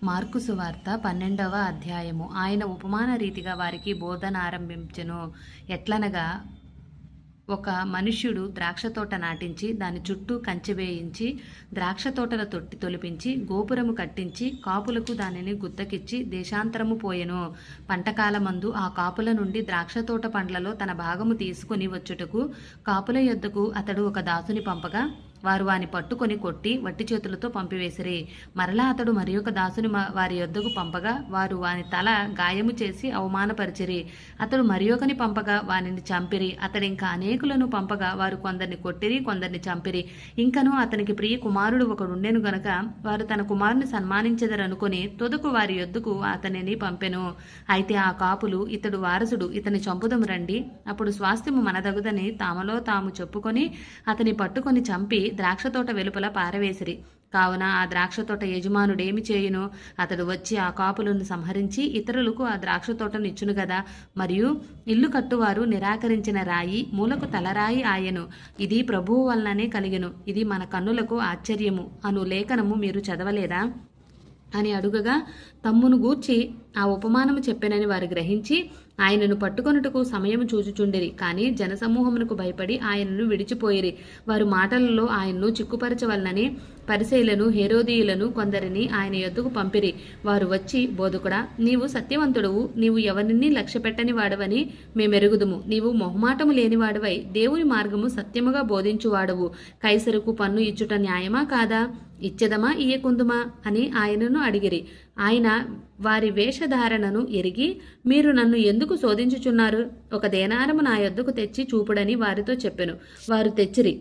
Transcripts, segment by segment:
Mark సువార్త 12వ అధ్యాయము. ఆయన ఉపమాన రీతిగా వారికి బోధన ఆరంభించెను. ఎట్లనగా, ఒక మనుష్యుడు ద్రాక్షతోట నాటించి దాని చుట్టూ కంచె వేయించి ద్రాక్షతోటల తొట్టి తొలిపించి గోపురము కట్టించి కాపులకు దానిని గుత్తకిచ్చి దేశాంతరము పోయెను. పంటకాలమందు ఆ కాపుల నుండి ద్రాక్షతోట పండ్లలో తన భాగము తీసుకుని వచ్చుటకు కాపుల యొద్దకు అతడు ఒక దాసుని పంపగా వారు వాని పట్టుకొని కొట్టి వట్టి చేతులతో పంపివేసిరి. మరలా అతడు మరి ఒక దాసుని వారి యొద్దకు పంపగా వారు వాని తల గాయము చేసి అవమానపరిచిరి. అతడు మరి ఒకని పంపగా వానిని చంపిరి. అతడు ఇంకా అనేకులను పంపగా వారు కొందరిని కొట్టిరి, కొందరిని చంపిరి. ఇంకను అతనికి ప్రియ కుమారుడు ఒకడుండెను గనుక వారు తన కుమారుని సన్మానించెదరనుకొని తుదకు వారి యొద్దకు అతనిని పంపెను. అయితే ఆ కాపులు, ఇతడు వారసుడు, ఇతని చంపుదము రండి, అప్పుడు స్వాస్థ్యము మనదగుదని తామలో తాము చెప్పుకొని అతని పట్టుకొని చంపి ద్రాక్షతోట వెలుపల పారవేసిరి. కావున ఆ ద్రాక్షతోట యజమానుడేమి చేయును? అతడు వచ్చి ఆ కాపులను సంహరించి ఇతరులకు ఆ ద్రాక్షతోటను ఇచ్చును గదా. మరియు ఇల్లు కట్టువారు నిరాకరించిన రాయి మూలకు తలరాయి ఆయను. ఇది ప్రభువు వలననే కలిగెను. ఇది మన కన్నులకు ఆశ్చర్యము అను లేఖనము మీరు చదవలేదా అని అడుగగా, తమ్మును గూర్చి ఆ ఉపమానము చెప్పెనని వారు గ్రహించి ఆయనను పట్టుకొనుటకు సమయము చూచుచుండిరి. కానీ జనసమూహమునకు భయపడి ఆయనను విడిచిపోయిరి. వారు మాటలలో ఆయన్ను చిక్కుపరచవలనని పరిసయ్యులను హేరోదీయులను కొందరిని ఆయన యొద్దకు పంపిరి. వారు వచ్చి, బోధకుడా, నీవు సత్యవంతుడవు, నీవు ఎవరిని లక్ష్యపెట్టని వాడవని మేమెరుగుదుము. నీవు మొహమాటము లేనివాడవై దేవుని మార్గము సత్యముగా బోధించువాడవు. కైసరుకు పన్ను ఇచ్చుట న్యాయమా కాదా? ఇచ్చెదమా ఇయ్యకుందుమా అని ఆయనను అడిగిరి. ఆయన వారి వేషధారణను ఎరిగి, మీరు నన్ను ఎందుకు శోధించుచున్నారు? ఒక దేనారము నా యొద్దకు తెచ్చి చూపుడని వారితో చెప్పెను. వారు తెచ్చిరి.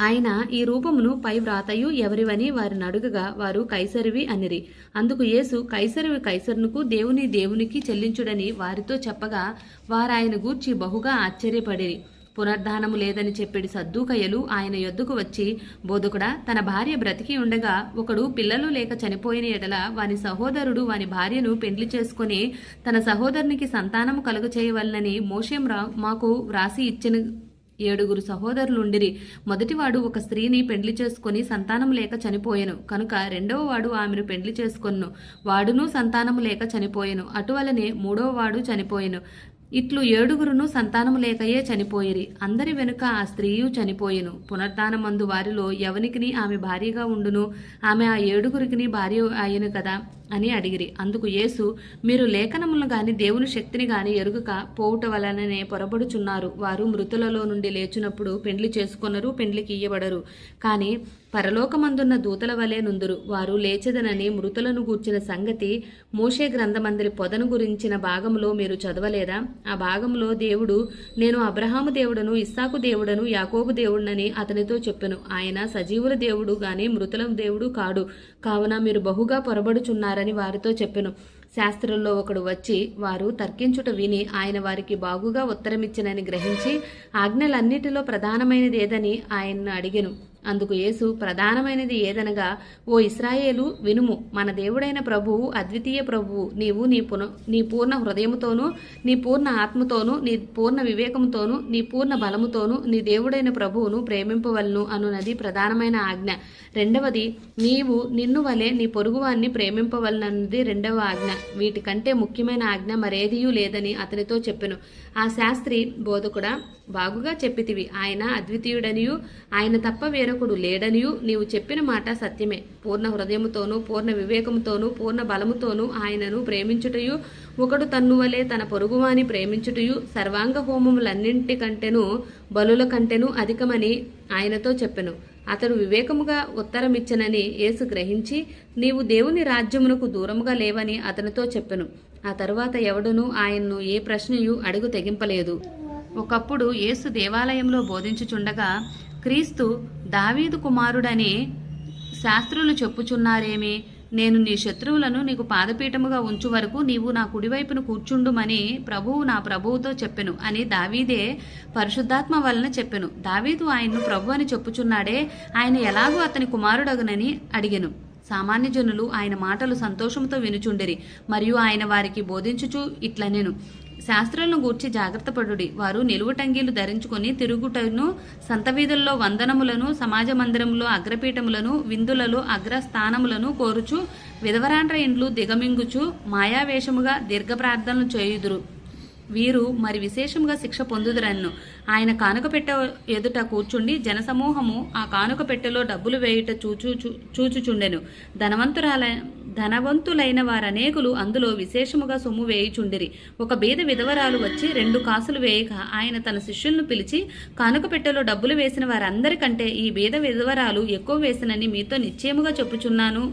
ఆయన ఈ రూపమును పై వ్రాతయు ఎవరివని వారిని అడుగగా వారు కైసరివి అనిరి. అందుకు యేసు, కైసరివి కైసరునకు, దేవుని దేవునికి చెల్లించుడని వారితో చెప్పగా వారాయన గూర్చి బహుగా ఆశ్చర్యపడిరి. పునర్ధానము లేదని చెప్పిడి సద్దూకయ్యలు ఆయన యొద్దకు వచ్చి, బోధకుడా, తన భార్య బ్రతికి ఉండగా ఒకడు పిల్లలు లేక చనిపోయిన ఎడల వాని సహోదరుడు వాని భార్యను పెండ్లి చేసుకుని తన సహోదరునికి సంతానము కలుగచేయవలనని మోషే మాకు వ్రాసి ఇచ్చిన 7 సహోదరులుండిరి. మొదటివాడు ఒక స్త్రీని పెండ్లి చేసుకుని సంతానం లేక చనిపోయెను కనుక రెండవ వాడు ఆమెను పెండ్లి చేసుకొన్ను, వాడును సంతానము లేక చనిపోయెను. అటువలనే 3వ వాడు చనిపోయెను. ఇట్లు 7 సంతానము లేకయే చనిపోయిరి. అందరి వెనుక ఆ స్త్రీయు చనిపోయెను. పునర్ధానమందు వారిలో ఎవనికిని ఆమె భార్యగా ఉండును? ఆమె ఆ 7 భార్య అయ్యను కదా అని అడిగిరి. అందుకు యేసు, మీరు లేఖనములను గాని దేవుని శక్తిని గాని ఎరుగక పోవుట వలననే పొరబడుచున్నారు. వారు మృతులలో నుండి లేచినప్పుడు పెండ్లి చేసుకొనరు, పెండ్లికి ఇయ్యబడరు. కానీ పరలోకమందున్న దూతల వలె నుందురు. వారు లేచెదనని మృతులను గూర్చిన సంగతి మోషే గ్రంథమందరి పొదను గురించిన భాగములో మీరు చదవలేదా? ఆ భాగంలో దేవుడు, నేను అబ్రహాము దేవుడను, ఇస్సాకు దేవుడను, యాకోబు దేవుడనని అతనితో చెప్పెను. ఆయన సజీవుల దేవుడు గాని మృతుల దేవుడు కాడు. కావున మీరు బహుగా పొరబడుచున్నారని వారితో చెప్పెను. శాస్త్రుల్లో ఒకడు వచ్చి వారు తర్కించుట విని ఆయన వారికి బాగుగా ఉత్తరమిచ్చినని గ్రహించి ఆజ్ఞలన్నిటిలో ప్రధానమైనది ఏదని ఆయన్ను అడిగెను. అందుకు యేసు, ప్రధానమైనది ఏదనగా, ఓ ఇశ్రాయేలు, వినుము. మన దేవుడైన ప్రభువు అద్వితీయ ప్రభువు. నీవు నీ పూర్ణ హృదయముతోనూ, నీ పూర్ణ ఆత్మతోనూ, నీ పూర్ణ వివేకముతోనూ, నీ పూర్ణ బలముతోనూ నీ దేవుడైన ప్రభువును ప్రేమింపవలను అనున్నది ప్రధానమైన ఆజ్ఞ. రెండవది, నీవు నిన్ను వలె నీ పొరుగువాన్ని ప్రేమింపవలనన్నది రెండవ ఆజ్ఞ. వీటికంటే ముఖ్యమైన ఆజ్ఞ మరేదియూ లేదని అతనితో చెప్పెను. ఆ శాస్త్రి, బోధకుడా, బాగుగా చెప్పితివి. ఆయన అద్వితీయుడనియు ఆయన తప్ప వేరొకడు లేడనియు నీవు చెప్పిన మాట సత్యమే. పూర్ణ హృదయముతోనూ, పూర్ణ వివేకముతోనూ, పూర్ణ బలముతోనూ ఆయనను ప్రేమించుటయు, ఒకడు తన్ను వలె తన పొరుగువాని ప్రేమించుటయు సర్వాంగ హోమములన్నింటికంటేనూ బలుల కంటేనూ అధికమని ఆయనతో చెప్పెను. అతడు వివేకముగా ఉత్తరమిచ్చనని యేసు గ్రహించి, నీవు దేవుని రాజ్యమునకు దూరముగా లేవని అతనితో చెప్పెను. ఆ తరువాత ఎవడునూ ఆయన్ను ఏ ప్రశ్నయు అడుగు తెగింపలేదు. ఒకప్పుడు యేసు దేవాలయంలో బోధించుచుండగా, క్రీస్తు దావీదు కుమారుడని శాస్త్రులు చెప్పుచున్నారేమి? నేను నీ శత్రువులను నీకు పాదపీఠముగా ఉంచు వరకు నీవు నా కుడివైపును కూర్చుండుమని ప్రభువు నా ప్రభువుతో చెప్పెను అని దావీదే పరిశుద్ధాత్మ వలన చెప్పెను. దావీదు ఆయన్ను ప్రభు అని చెప్పుచున్నాడే, ఆయన ఎలాగూ అతని కుమారుడగునని అడిగెను. సామాన్య జనులు ఆయన మాటలు సంతోషంతో వినుచుండిరి. మరియు ఆయన వారికి బోధించుచు ఇట్లనెను, శాస్త్రులను గూర్చి జాగ్రత్త పడుడి. వారు నిలువుటంగీలు ధరించుకొని తిరుగుటను, సంత వీధుల్లో వందనములను, సమాజ మందిరములో అగ్రపీఠములను, విందులలో అగ్రస్థానములను కోరుచు, విధవరాండ్ర ఇండ్లు దిగమింగుచు మాయావేషముగా దీర్ఘ ప్రార్థనలు చేయుదురు. వీరు మరి విశేషముగా శిక్ష పొందుదురన్ను. ఆయన కానుక పెట్టె ఎదుట కూర్చుండి జనసమూహము ఆ కానుక పెట్టెలో డబ్బులు వేయుట చూచుచుండెను. ధనవంతులైన వారనేకులు అందులో విశేషముగా సొమ్ము వేయుచుండిరి. ఒక బీద విధవరాలు వచ్చి 2 కాసులు వేయక ఆయన తన శిష్యులను పిలిచి, కానుక పెట్టెలో డబ్బులు వేసిన వారందరికంటే ఈ బీద విధవరాలు ఎక్కువ వేసినని మీతో నిశ్చయముగా చెప్పుచున్నాను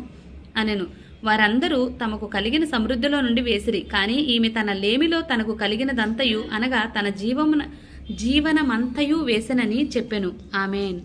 అనెను. వారందరూ తమకు కలిగిన సమృద్ధిలో నుండి వేసిరి. కానీ ఈమె తన లేమిలో తనకు కలిగినదంతయు అనగా తన జీవనమంతయు వేసెనని చెప్పెను. ఆమేన్.